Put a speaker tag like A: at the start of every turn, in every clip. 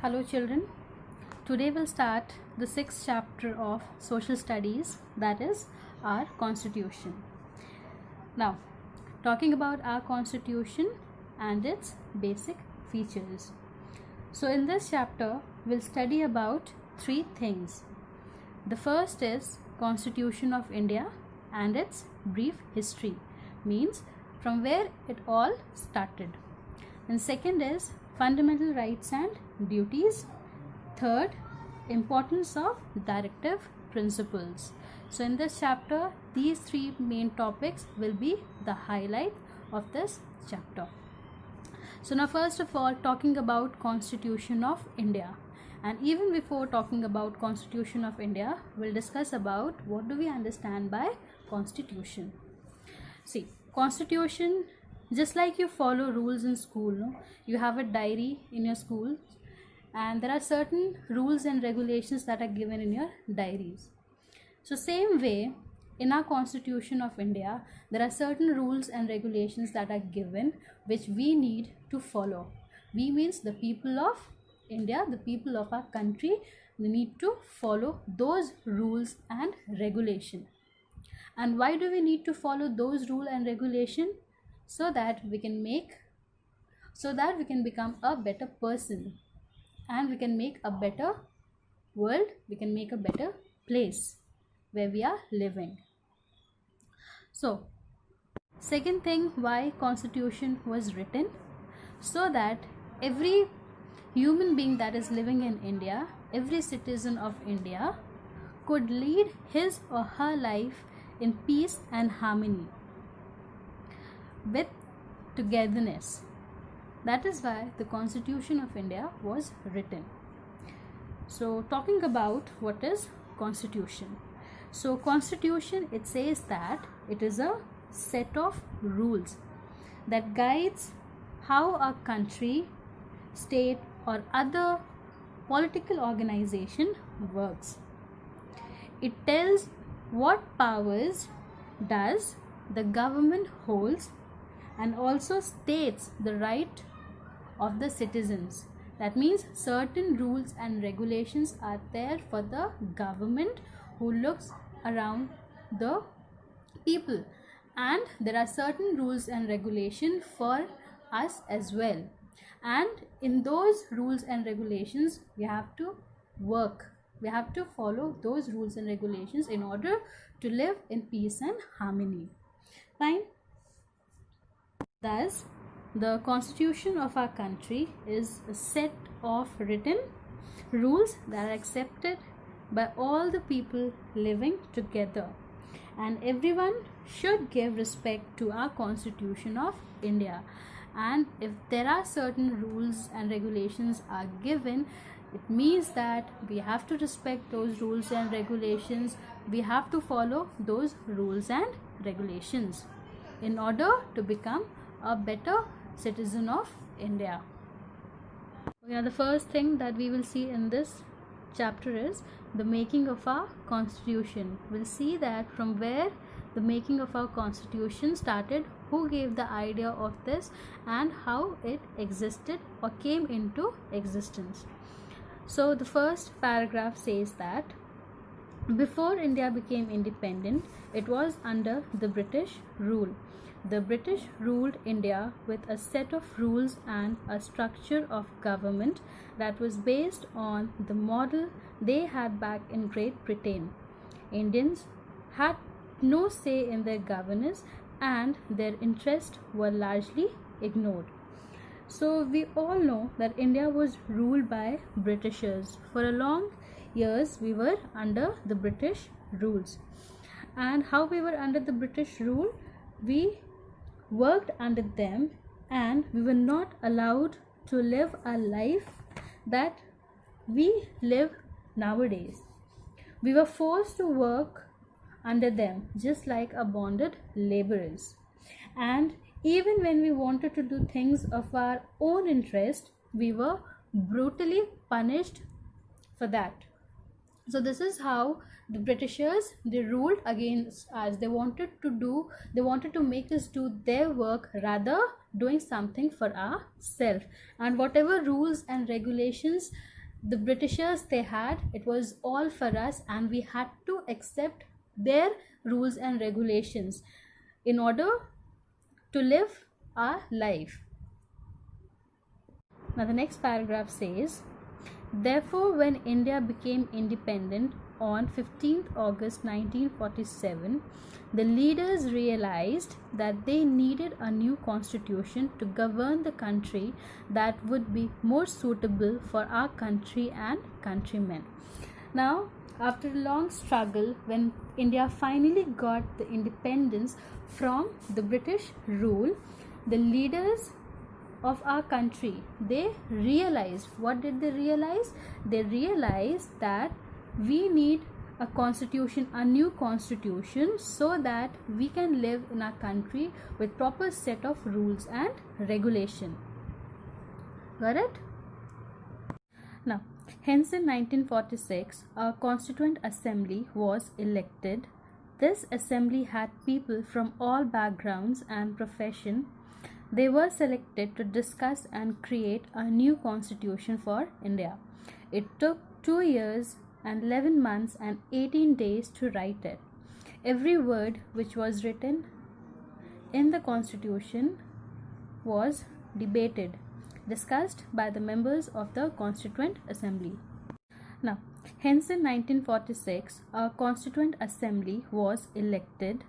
A: Hello children, today we'll start the 6th chapter of social studies, that is our constitution. Now, talking about our constitution and its basic features. So in this chapter we'll study about three things. The first is Constitution of India and its brief history, means from where it all started. And second is fundamental rights and duties. Third, importance of directive principles. So in this chapter, these three main topics will be the highlight of this chapter. So now first of all, talking about Constitution of India. And even before talking about Constitution of India, we'll discuss about what do we understand by Constitution. See, Constitution, just like you follow rules in school, no? You have a diary in your school and there are certain rules and regulations that are given in your diaries. So same way, in our Constitution of India, there are certain rules and regulations that are given which we need to follow. We means the people of India, the people of our country, we need to follow those rules and regulation. And why do we need to follow those rules and regulation? So that we can become a better person and we can make a better world, we can make a better place where we are living. So second thing, why Constitution was written? So that every human being that is living in India, every citizen of India could lead his or her life in peace and harmony with togetherness. That is why the Constitution of India was written. So talking about what is Constitution. So Constitution, it says that it is a set of rules that guides how a country, state or other political organization works. It tells what powers does the government holds and also states the right of the citizens. That means certain rules and regulations are there for the government who looks around the people, and there are certain rules and regulations for us as well, and in those rules and regulations we have to work, we have to follow those rules and regulations in order to live in peace and harmony. Fine. Thus, the Constitution of our country is a set of written rules that are accepted by all the people living together, and everyone should give respect to our Constitution of India. And if there are certain rules and regulations are given, it means that we have to respect those rules and regulations, we have to follow those rules and regulations in order to become a better citizen of India. Okay, the first thing that we will see in this chapter is the making of our constitution. We'll see that from where the making of our constitution started, who gave the idea of this and how it existed or came into existence. So the first paragraph says that before India became independent, it was under the British rule. The British ruled India with a set of rules and a structure of government that was based on the model they had back in Great Britain. Indians had no say in their governance and their interests were largely ignored. So we all know that India was ruled by Britishers. For a long years we were under the British rules. And how we were under the British rule? We worked under them and we were not allowed to live a life that we live nowadays. We were forced to work under them just like a bonded laborers, and even when we wanted to do things of our own interest, we were brutally punished for that. So this is how the Britishers, they ruled against us. They wanted to make us do their work rather doing something for ourselves, and whatever rules and regulations the Britishers they had, it was all for us, and we had to accept their rules and regulations in order to live our life. Now the next paragraph says, therefore, when India became independent on 15th August 1947, the leaders realized that they needed a new constitution to govern the country that would be more suitable for our country and countrymen. Now, after a long struggle, when India finally got the independence from the British rule, the leaders of our country, they realized, what did they realize? They realized that we need a constitution, a new constitution, so that we can live in our country with proper set of rules and regulation. Got it? Now, hence in 1946, a Constituent Assembly was elected. This assembly had people from all backgrounds and profession. They were selected to discuss and create a new constitution for India. It took 2 years and 11 months and 18 days to write it. Every word which was written in the constitution was debated, discussed by the members of the Constituent Assembly. Now, hence in 1946, a Constituent Assembly was elected.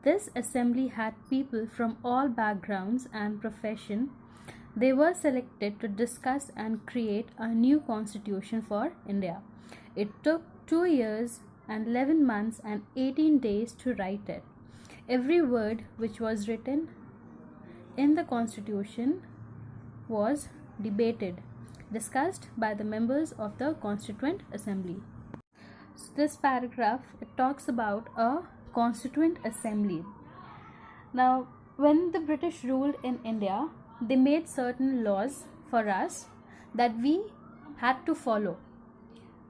A: This assembly had people from all backgrounds and profession. They were selected to discuss and create a new constitution for India. It took 2 years and 11 months and 18 days to write it. Every word which was written in the constitution was debated, discussed by the members of the Constituent Assembly. So this paragraph, it talks about a Constituent Assembly. Now, when the British ruled in India, they made certain laws for us that we had to follow.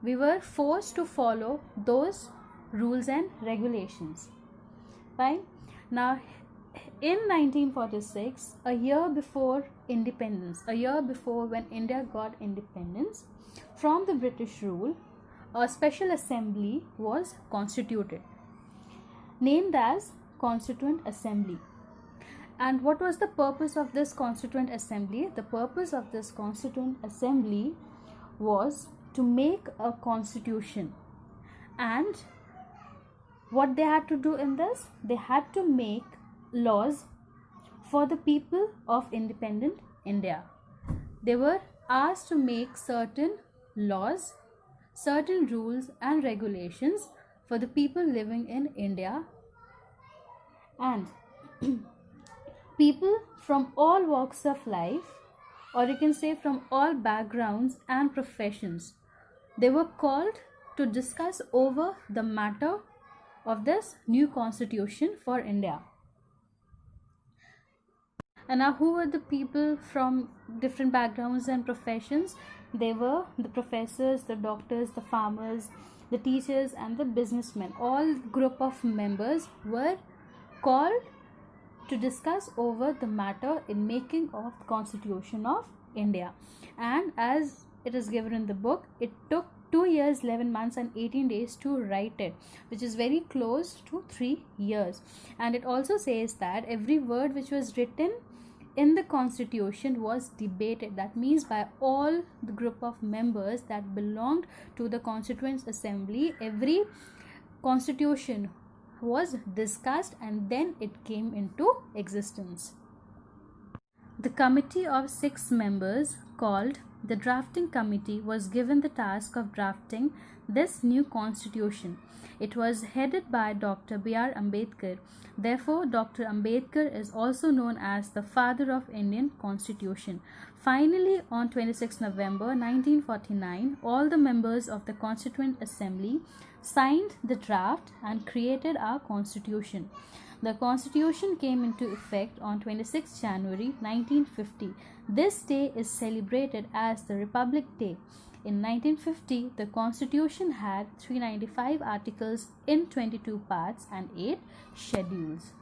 A: We were forced to follow those rules and regulations. Fine. Now, in 1946, a year before independence, a year before when India got independence from the British rule, a special assembly was constituted, named as Constituent Assembly. And what was the purpose of this Constituent Assembly? The purpose of this Constituent Assembly was to make a constitution. And what they had to do in this? They had to make laws for the people of independent India. They were asked to make certain laws, certain rules and regulations for the people living in India, and people from all walks of life, or you can say from all backgrounds and professions, they were called to discuss over the matter of this new constitution for India. And now, who were the people from different backgrounds and professions? They were the professors, the doctors, the farmers, the teachers and the businessmen. All group of members were called to discuss over the matter in making of the Constitution of India. And as it is given in the book, it took 2 years, 11 months and 18 days to write it, which is very close to 3 years. And it also says that every word which was written in the constitution was debated. That means by all the group of members that belonged to the Constituent Assembly, every constitution was discussed and then it came into existence. The committee of 6 members called the drafting committee was given the task of drafting this new constitution. It was headed by Dr. B.R. Ambedkar. Therefore, Dr. Ambedkar is also known as the father of Indian Constitution. Finally, on 26 November 1949, all the members of the Constituent Assembly signed the draft and created our constitution. The constitution came into effect on 26 January 1950. This day is celebrated as the Republic Day. In 1950, the constitution had 395 articles in 22 parts and 8 schedules.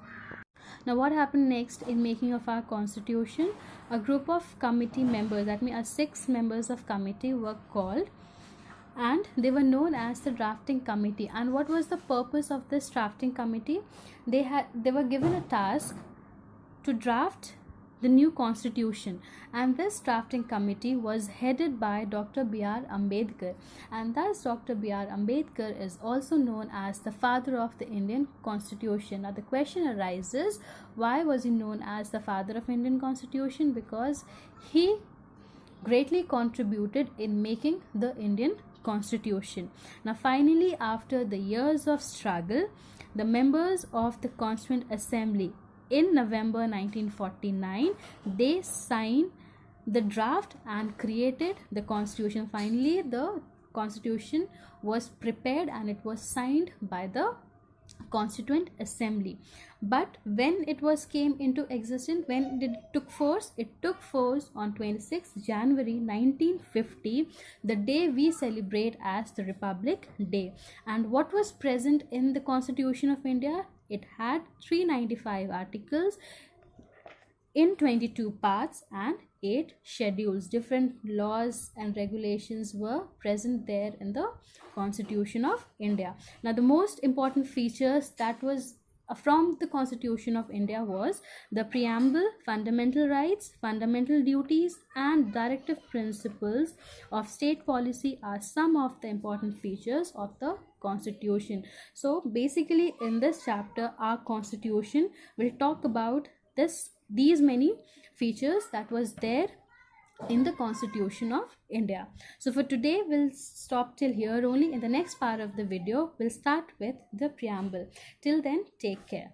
A: Now, what happened next in making of our constitution? A group of committee members, that means 6 members of committee were called, and they were known as the drafting committee. And what was the purpose of this drafting committee? They were given a task to draft the new constitution, and this drafting committee was headed by Dr. B.R. Ambedkar, and thus Dr. B.R. Ambedkar is also known as the father of the Indian Constitution. Now the question arises, why was he known as the father of Indian Constitution? Because he greatly contributed in making the Indian Constitution. Now finally, after the years of struggle, the members of the Constituent Assembly in November 1949, they signed the draft and created the constitution. Finally, the constitution was prepared and it was signed by the Constituent Assembly. But when it was came into existence, when it took force on 26th January 1950, the day we celebrate as the Republic Day. And what was present in the Constitution of India? It had 395 articles in 22 parts and 8 schedules. Different laws and regulations were present there in the Constitution of India. Now the most important features that was from the Constitution of India was the preamble, fundamental rights, fundamental duties, and directive principles of state policy are some of the important features of the Constitution. So basically in this chapter, our Constitution will talk about these many features that was there in the Constitution of India. So for today, we'll stop till here only. In the next part of the video, we'll start with the preamble. Till then, take care.